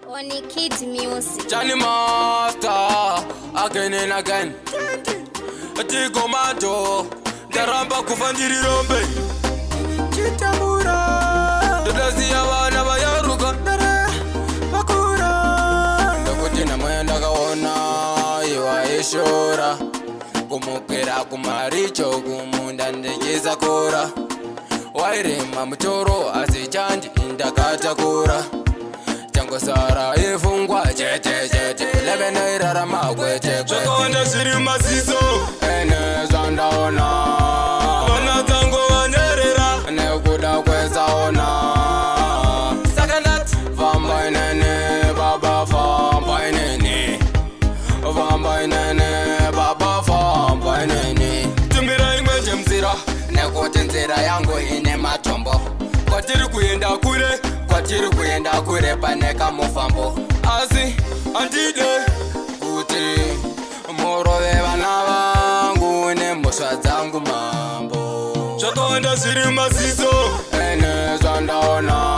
Only Kids Music. Johnny Master, again and again. Tigo Mato, Daramba Kufandiri Rombe. Chitamura, Dodazia Wana Bayaruga, Bakura. Dokotina Mayanda Gaona, you are Shora. Kumukera Kumaricho, Kumundande Jizakura. Waire Mamutoro, as a change in the Katakura. Sara ifungwa chete chete levene rara magwe chekwe chokonda siri masiso ene zandaona wana tango wanyerera ne kuda kweza ona sakanat vamba inene baba vamba inene vamba inene baba vamba inene tumira imwe mzira ne kutenzira yangu ine matombo kwatiri kuenda kure kwatiri kuenda kure paneka mufambo asi andide kuti murove vana vangu nembosva dzangu mambo zvakonda zviri masiso ene zvandaona